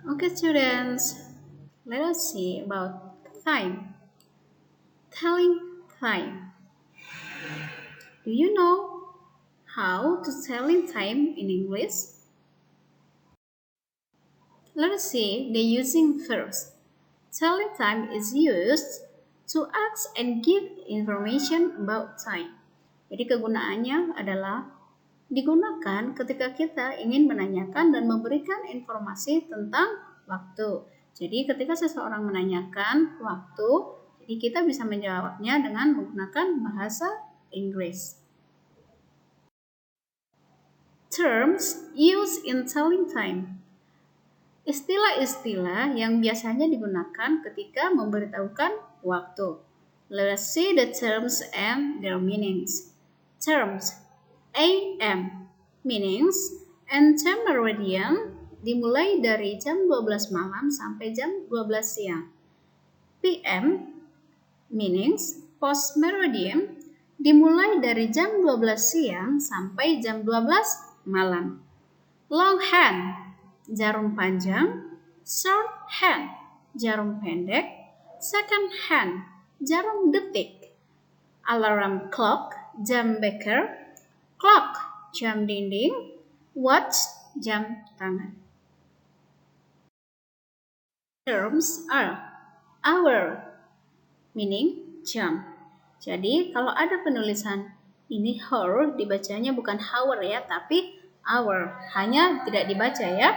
Okay, students, let us see about time. Telling time. Do you know how to telling time in English? Let us see the using first. Telling time is used to ask and give information about time. Jadi kegunaannya adalah digunakan ketika kita ingin menanyakan dan memberikan informasi tentang waktu. Jadi ketika seseorang menanyakan waktu, jadi kita bisa menjawabnya dengan menggunakan bahasa Inggris. Terms used in telling time. Istilah-istilah yang biasanya digunakan ketika memberitahukan waktu. Let's see the terms and their meanings. Terms AM meanings and time meridian dimulai dari jam 12 malam sampai jam 12 siang. PM meanings post meridian dimulai dari jam 12 siang sampai jam 12 malam. Long hand jarum panjang, short hand jarum pendek, second hand jarum detik. Alarm clock jam beker, clock jam dinding, watch jam tangan. Terms are hour meaning jam. Jadi kalau ada penulisan ini hour dibacanya bukan hour ya, tapi hour. Hanya tidak dibaca ya.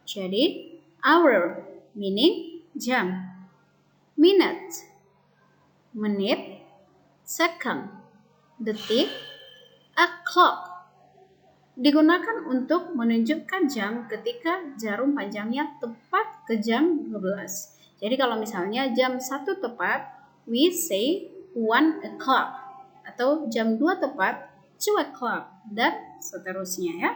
Jadi hour meaning jam. Minute menit, second detik, o'clock digunakan untuk menunjukkan jam ketika jarum panjangnya tepat ke jam 12. Jadi kalau misalnya jam 1 tepat, we say 1 o'clock. Atau jam 2 tepat, 2 o'clock. Dan seterusnya ya.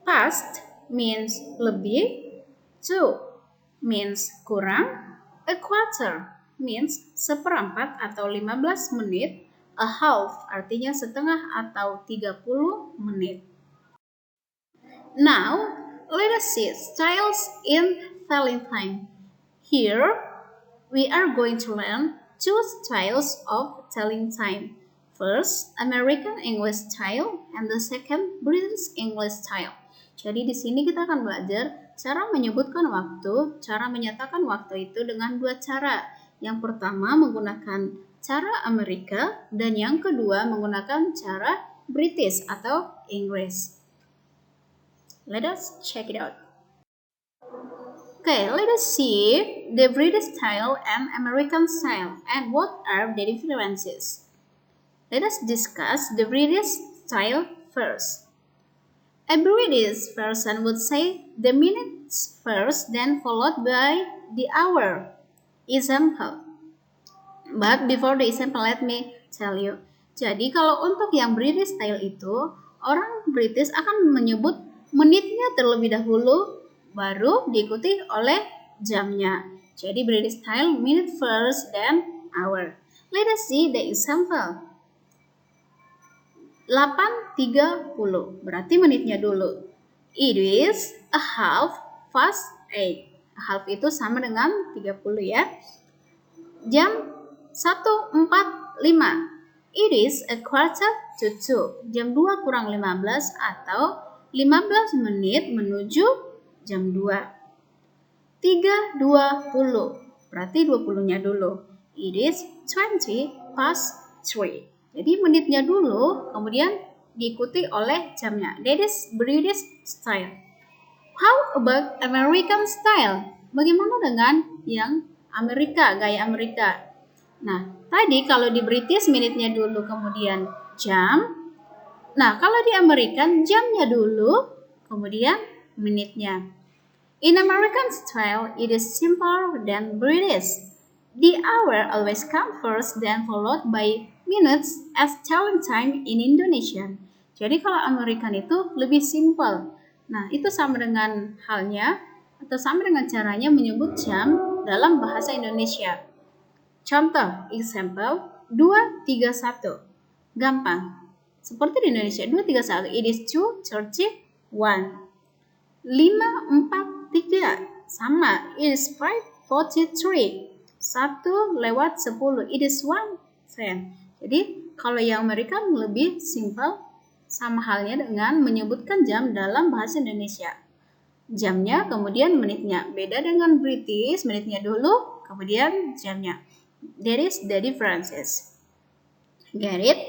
Past means lebih, to means kurang, a quarter means seperempat atau 15 menit, a half artinya setengah atau 30 menit. Now, let us see styles in telling time. Here, we are going to learn two styles of telling time. First, American English style, and the second, British English style. Jadi di sini kita akan belajar cara menyebutkan waktu, cara menyatakan waktu itu dengan dua cara. Yang pertama menggunakan cara Amerika dan yang kedua menggunakan cara British atau Inggris. Let us check it out. Okay, let us see the British style and American style and what are the differences. Let us discuss the British style first. A British person would say the minutes first, then followed by the hour. Example. But before the example, let me tell you. Jadi kalau untuk yang British style itu, orang British akan menyebut menitnya terlebih dahulu, baru diikuti oleh jamnya. Jadi British style minute first, then hour. Let us see the example. 8.30 berarti menitnya dulu. It is a half past 8. Half itu sama dengan 30 ya. Jam 1.45. It is a quarter to 2. Jam 2 kurang 15 atau 15 menit menuju jam 2. 3.20 berarti 20-nya dulu. It is 20 past 3. Jadi menitnya dulu, kemudian diikuti oleh jamnya. That is British style. How about American style? Bagaimana dengan yang Amerika, gaya Amerika? Nah, tadi kalau di British menitnya dulu, kemudian jam. Nah, kalau di American jamnya dulu, kemudian menitnya. In American style, it is simpler than British. The hour always comes first, then followed by minutes as telling time in Indonesian. Jadi kalau American itu lebih simple. Nah, itu sama dengan halnya atau sama dengan caranya menyebut jam dalam bahasa Indonesia. Contoh, example 2.31. Gampang. Seperti di Indonesia 2.31. It is 2:31. 5.43. sama. It is 5:43. 1:10. It is 1:10. Jadi kalau yang mereka lebih simpel, sama halnya dengan menyebutkan jam dalam bahasa Indonesia. Jamnya, kemudian menitnya. Beda dengan British, menitnya dulu, kemudian jamnya. That is the differences. Get it?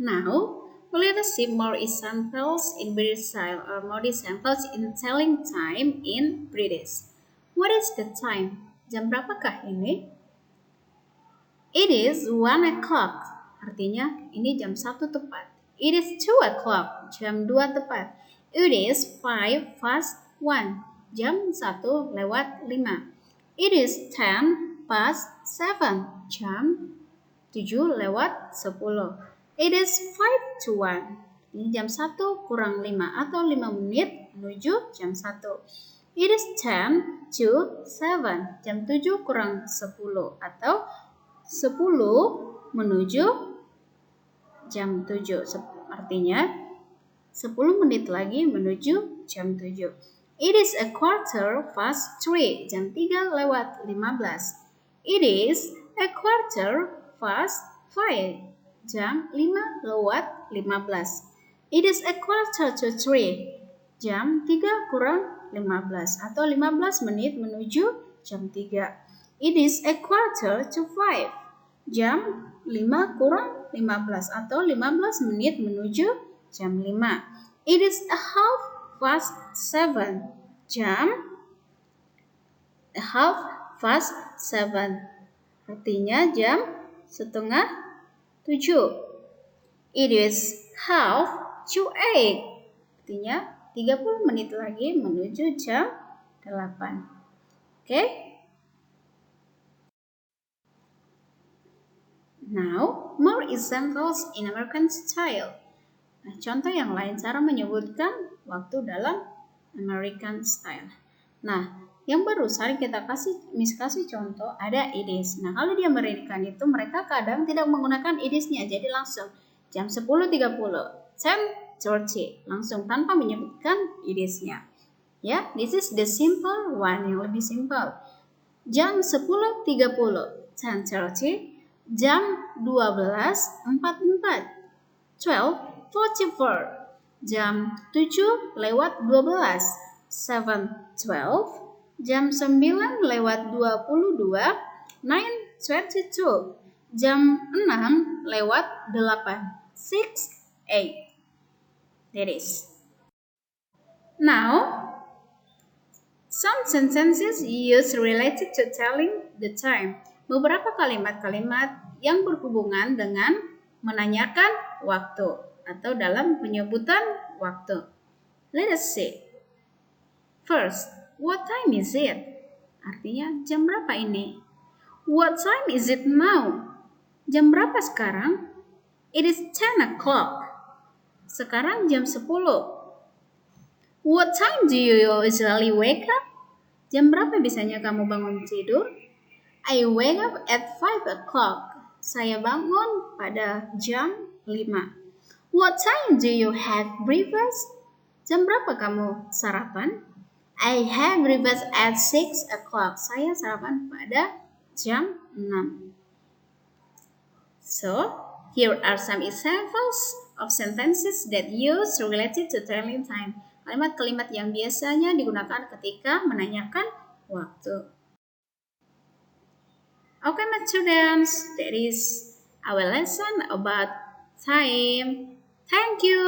Now, let us see more examples in British style or more examples in telling time in British. What is the time? Jam berapakah ini? It is 1 o'clock. Artinya, ini jam 1 tepat. It is 2 o'clock. Jam 2 tepat. It is 5:01. Jam 1:05. It is 10:07. Jam 7:10. It is 5:01. Ini jam 1 kurang 5 atau 5 menit menuju jam 1. It is 10:07. Jam 7 kurang 10 atau 10 menuju jam 7. Artinya 10 menit lagi menuju jam 7. It is 3:15. Jam 3:15. It is 5:15. Jam 5:15. It is 2:45. Jam 3 kurang 15 atau 15 menit menuju jam 3. It is 4:45. Jam 5 kurang 15 atau 15 menit menuju jam 5. It is 7:30. Jam 7:30. Artinya jam 6:30. It is 7:30. Artinya 30 menit lagi menuju jam 8. Oke? Now, more examples in American style. Nah, contoh yang lain cara menyebutkan waktu dalam American style. Nah, yang barusan kita kasih contoh ada it is. Nah, kalau di American itu mereka kadang tidak menggunakan it is-nya, jadi langsung jam 10:30, 10:30, langsung tanpa menyebutkan it is-nya. Ya, this is the simple one, yang lebih simple. Jam 10:30, 10:30, jam 12:44, 12:44, jam 7:12, 7:12, jam 9:22, 9:22, jam 6:08, 6:08. That is. Now, some sentences used related to telling the time. Beberapa kalimat-kalimat yang berhubungan dengan menanyakan waktu atau dalam penyebutan waktu. Let us see. First, what time is it? Artinya jam berapa ini? What time is it now? Jam berapa sekarang? It is 10 o'clock. Sekarang jam 10. What time do you usually wake up? Jam berapa biasanya kamu bangun tidur? I wake up at 5 o'clock. Saya bangun pada jam 5. What time do you have breakfast? Jam berapa kamu sarapan? I have breakfast at 6 o'clock. Saya sarapan pada jam 6. So, here are some examples of sentences that use related to telling time. Kalimat-kalimat yang biasanya digunakan ketika menanyakan waktu. Okay, my students, that is our lesson about time. Thank you.